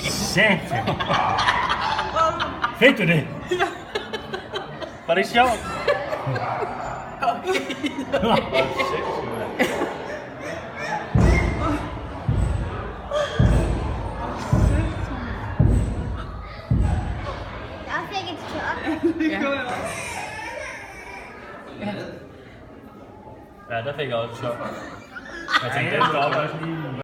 Satan. Fik du det? Var det ikke sjovt? Jeg fik et chok. Ja, der fik jeg også et chok. Jeg tænkte, det stopper også lige.